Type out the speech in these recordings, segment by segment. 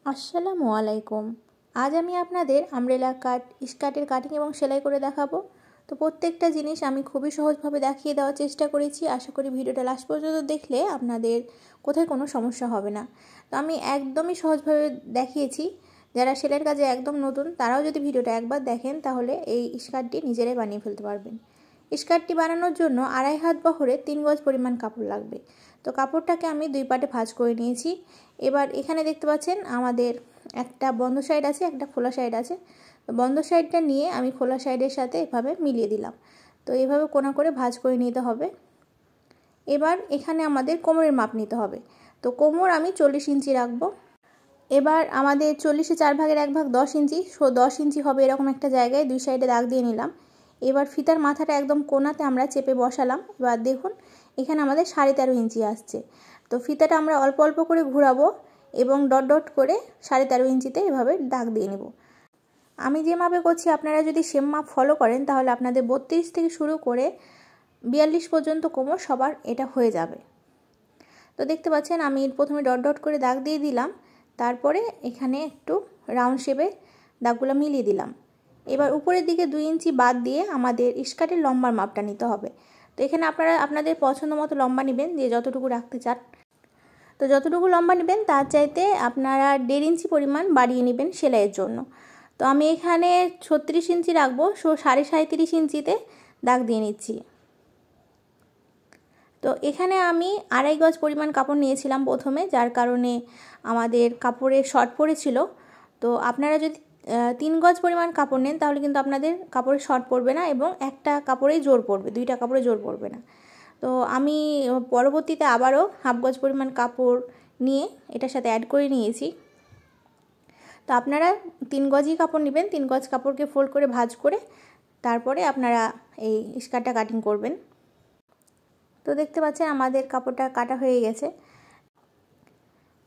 আসসালামু আলাইকুম। আজ আমি আপনাদের আমব্রেলা কাট স্কার্টের কাটিং এবং সেলাই করে দেখাবো। তো প্রত্যেকটা জিনিস আমি খুবই সহজভাবে দেখিয়ে দেওয়ার চেষ্টা করেছি। আশা করি ভিডিওটা লাস্ট পর্যন্ত দেখলে আপনাদের কোথায় কোনো সমস্যা হবে না। তো আমি একদমই সহজভাবে দেখিয়েছি। যারা সেলাইয়ের কাজে একদম নতুন তারাও যদি ভিডিওটা একবার দেখেন তাহলে এই স্কার্টটি নিজেরাই বানিয়ে ফেলতে পারবেন। স্কার্টটি বানানোর জন্য 2.5 হাত বহরে 3 গজ পরিমাণ কাপড় লাগবে। তো কাপড়টাকে আমি 2 পাটে ভাঁজ করে নিয়েছি। এবার এখানে দেখতে পাচ্ছেন আমাদের একটা বন্ধ সাইড আছে, একটা খোলা সাইড আছে। তো বন্ধ সাইডটা নিয়ে আমি খোলা সাইডের সাথে এভাবে মিলিয়ে দিলাম। তো এইভাবে কোনা করে ভাঁজ করে নিতে হবে। এবার এখানে আমাদের কোমরের মাপ নিতে হবে। তো কোমর আমি 40 ইঞ্চি রাখবো। এবার আমাদের 40-এ 4 ভাগের 1 ভাগ 10 ইঞ্চি, 10 ইঞ্চি হবে এরকম একটা জায়গায় 2 সাইডে দাগ দিয়ে নিলাম। এবার ফিতার মাথাটা একদম কোনাতে আমরা চেপে বসালাম। এবার দেখুন এখানে আমাদের 13.5 ইঞ্চি আসছে। তো ফিতাটা আমরা অল্প অল্প করে ঘোরাবো এবং ডট ডট করে 13.5 ইঞ্চিতে এভাবে দাগ দিয়ে নেব। আমি যে মাপে করছি আপনারা যদি সেম মাপ ফলো করেন তাহলে আপনাদের 32 থেকে শুরু করে 42 পর্যন্ত কোমর সবার এটা হয়ে যাবে। তো দেখতে পাচ্ছেন আমি প্রথমে ডট ডট করে দাগ দিয়ে দিলাম, তারপরে এখানে একটু রাউন্ড শেপে দাগগুলো মিলিয়ে দিলাম। এবার উপরের দিকে 2 ইঞ্চি বাদ দিয়ে আমাদের স্কার্টের লম্বার মাপটা নিতে হবে। তো এখানে আপনারা আপনাদের পছন্দ মতো লম্বা নেবেন, যে যতটুকু রাখতে চান। তো যতটুকু লম্বা নেবেন তার চাইতে আপনারা 1.5 ইঞ্চি পরিমাণ বাড়িয়ে নেবেন সেলাইয়ের জন্য। তো আমি এখানে 36 ইঞ্চি রাখবো, 37.5 ইঞ্চিতে দাগ দিয়ে নিচ্ছি। তো এখানে আমি 2.5 গজ পরিমাণ কাপড় নিয়েছিলাম প্রথমে, যার কারণে আমাদের কাপড়ে শর্ট পড়েছিল। তো আপনারা যদি 3 গজ পরিমাণ কাপড় নেন তাহলে কিন্তু আপনাদের কাপড়ে শর্ট পড়বে না এবং একটা কাপড়েই জোর পড়বে, 2টা কাপড়ে জোর পড়বে না। তো আমি পরবর্তীতে আবারও 1/2 গজ পরিমাণ কাপড় নিয়ে এটার সাথে অ্যাড করে নিয়েছি। তো আপনারা 3 গজই কাপড় নেবেন, 3 গজ কাপড়কে ফোল্ড করে ভাঁজ করে তারপরে আপনারা এই স্কার্টটা কাটিং করবেন। তো দেখতে পাচ্ছেন আমাদের কাপড়টা কাটা হয়ে গেছে।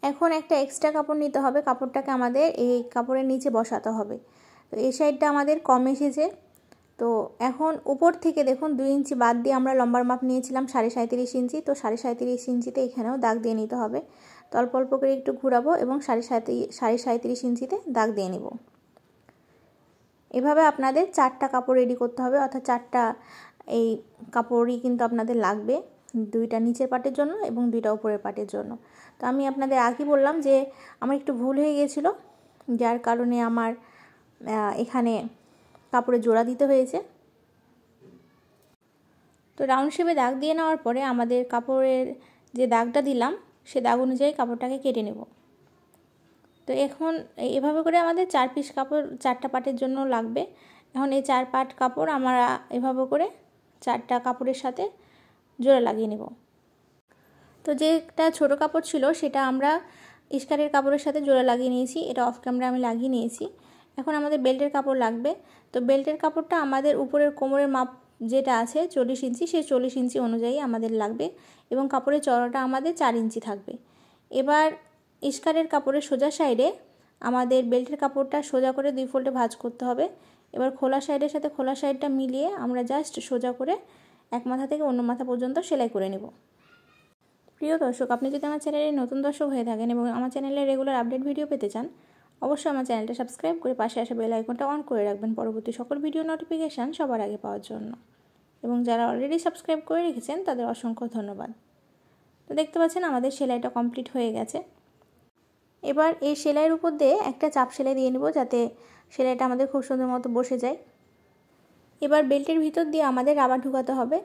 এখন একটা এক্সট্রা কাপড় নিতে হবে, কাপড়টাকে আমাদের এই কাপড়ের নিচে বসাতে হবে। তো এই সাইডটা আমাদের কম এসেছে। তো এখন উপর থেকে দেখুন 2 ইঞ্চি বাদ দিয়ে আমরা লম্বার মাপ নিয়েছিলাম 37.5 ইঞ্চি। তো 37.5 ইঞ্চিতে এখানেও দাগ দিয়ে নিতে হবে। তো অল্প অল্প করে একটু ঘুরাবো এবং 37.5 ইঞ্চিতে দাগ দিয়ে নিব। এভাবে আপনাদের 4টা কাপড় রেডি করতে হবে, অর্থাৎ 4টা এই কাপড়ই কিন্তু আপনাদের লাগবে, 2টা নিচের পাটের জন্য এবং 2টা উপরের পাটের জন্য। তো আমি আপনাদের আগে বললাম যে আমার একটু ভুল হয়ে গিয়েছিল, যার কারণে আমার এখানে কাপড়ে জোড়া দিতে হয়েছে। তো রাউন্ড শেপে দাগ দিয়ে নেওয়ার পরে আমাদের কাপড়ের যে দাগটা দিলাম সে দাগ অনুযায়ী কাপড়টাকে কেটে নেব। তো এখন এভাবে করে আমাদের 4 পিস কাপড় 4টা পাটের জন্য লাগবে। এখন এই 4 পাট কাপড় আমরা এভাবে করে 4টা কাপড়ের সাথে জোড়া লাগিয়ে নেব। তো যেটা ছোট কাপড় ছিল সেটা আমরা স্কার্টের কাপড়ের সাথে জোড়া লাগিয়ে নিয়েছি, এটা অফ ক্যামেরা আমি লাগিয়ে নিয়েছি। এখন আমাদের বেল্টের কাপড় লাগবে। তো বেল্টের কাপড়টা আমাদের উপরের কোমরের মাপ যেটা আছে 40 ইঞ্চি, সেই 40 ইঞ্চি অনুযায়ী আমাদের লাগবে এবং কাপড়ের চওড়াটা আমাদের 4 ইঞ্চি থাকবে। এবার স্কার্টের কাপড়ের সোজা সাইডে আমাদের বেল্টের কাপড়টা সোজা করে 2 ফোল্ডে ভাঁজ করতে হবে। এবার খোলা সাইডের সাথে খোলা সাইডটা মিলিয়ে আমরা জাস্ট সোজা করে এক মাথা থেকে অন্য মাথা পর্যন্ত সেলাই করে নেব। প্রিয় দর্শক, আপনি যদি আমার চ্যানেলে নতুন দর্শক হয়ে থাকেন এবং আমার চ্যানেলে রেগুলার আপডেট ভিডিও পেতে চান, অবশ্যই আমার চ্যানেলটা সাবস্ক্রাইব করে পাশে আসা বেল আইকনটা অন করে রাখবেন পরবর্তী সকল ভিডিও নোটিফিকেশান সবার আগে পাওয়ার জন্য। এবং যারা অলরেডি সাবস্ক্রাইব করে রেখেছেন তাদের অসংখ্য ধন্যবাদ। তো দেখতে পাচ্ছেন আমাদের সেলাইটা কমপ্লিট হয়ে গেছে। এবার এই সেলাইয়ের উপর দিয়ে একটা চাপ সেলাই দিয়ে নেব যাতে সেলাইটা আমাদের খুব সুন্দর মতো বসে যায়। এবার বেল্টের ভিতর দিয়ে আমাদের রাবার ঢুকাতে হবে।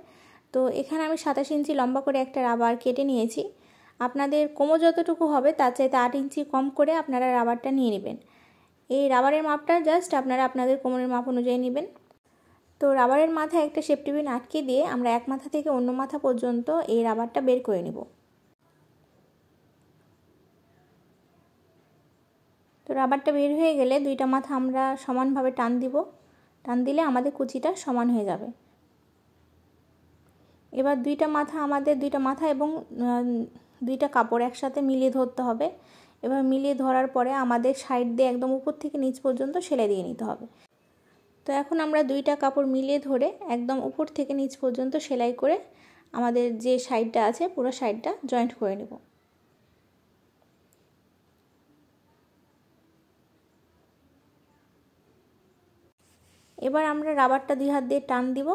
তো এখানে আমি 27 ইঞ্চি লম্বা করে একটা রাবার কেটে নিয়েছি। আপনাদের কোমর যতটুকু হবে তার চাইতে 8 ইঞ্চি কম করে আপনারা রাবারটা নিয়ে নেবেন। এই রাবারের মাপটা জাস্ট আপনারা আপনাদের কোমরের মাপ অনুযায়ী নেবেন। তো রাবারের মাথায় একটা সেফটি পিন আটকে দিয়ে আমরা এক মাথা থেকে অন্য মাথা পর্যন্ত এই রাবারটা বের করে নেব। তো রাবারটা বের হয়ে গেলে 2টা মাথা আমরা সমানভাবে টান দিব, টান দিলে আমাদের কুচিটা সমান হয়ে যাবে। এবার 2টা মাথা এবং 2টা কাপড় একসাথে মিলিয়ে ধরতে হবে। এবার মিলিয়ে ধরার পরে আমাদের সাইড দিয়ে একদম উপর থেকে নিচ পর্যন্ত সেলাই দিয়ে নিতে হবে। তো এখন আমরা 2টা কাপড় মিলিয়ে ধরে একদম উপর থেকে নিচ পর্যন্ত সেলাই করে আমাদের যে সাইডটা আছে পুরো সাইডটা জয়েন্ট করে নেব। এবার আমরা রাবারটা 2 হাত দিয়ে টান দিব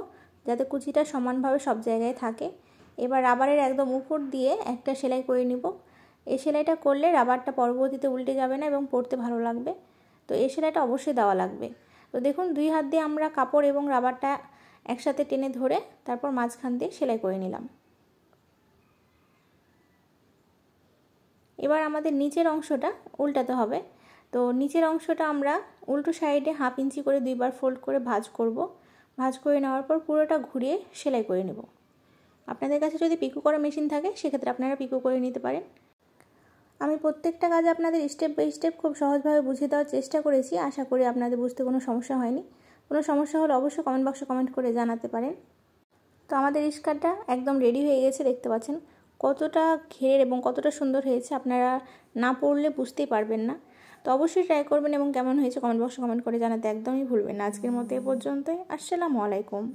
যাতে কুচিটা সমানভাবে সব জায়গায় থাকে। এবার রাবারের একদম উপর দিয়ে একটা সেলাই করে নিব। এই সেলাইটা করলে রাবারটা পরবর্তীতে উল্টে যাবে না এবং পরতে ভালো লাগবে। তো এই সেলাইটা অবশ্যই দেওয়া লাগবে। তো দেখুন 2 হাত দিয়ে আমরা কাপড় এবং রাবারটা একসাথে টেনে ধরে তারপর মাঝখান দিয়ে সেলাই করে নিলাম। এবার আমাদের নিচের অংশটা উল্টাতে হবে। তো নিচের অংশটা আমরা উল্টো সাইডে 1/2 ইঞ্চি করে 2বার ফোল্ড করে ভাঁজ করব। ভাঁজ করে নেওয়ার পর পুরোটা ঘুরিয়ে সেলাই করে নেব। আপনাদের কাছে যদি পিকো করা মেশিন থাকে সেক্ষেত্রে আপনারা পিকো করে নিতে পারেন। আমি প্রত্যেকটা কাজ আপনাদের স্টেপ বাই স্টেপ খুব সহজভাবে বুঝিয়ে দেওয়ার চেষ্টা করেছি। আশা করি আপনাদের বুঝতে কোনো সমস্যা হয়নি। কোনো সমস্যা হলে অবশ্যই কমেন্ট বক্সে কমেন্ট করে জানাতে পারেন। তো আমাদের স্কার্টটা একদম রেডি হয়ে গেছে, দেখতে পাচ্ছেন কতটা ঘের এবং কতটা সুন্দর হয়েছে। আপনারা না পরলে বুঝতেই পারবেন না। তো অবশ্যই ট্রাই করবেন এবং কেমন হয়েছে কমেন্ট বক্সে কমেন্ট করে জানাতে একদমই ভুলবেন না। আজকের মতো এ পর্যন্তই। আসসালামু আলাইকুম।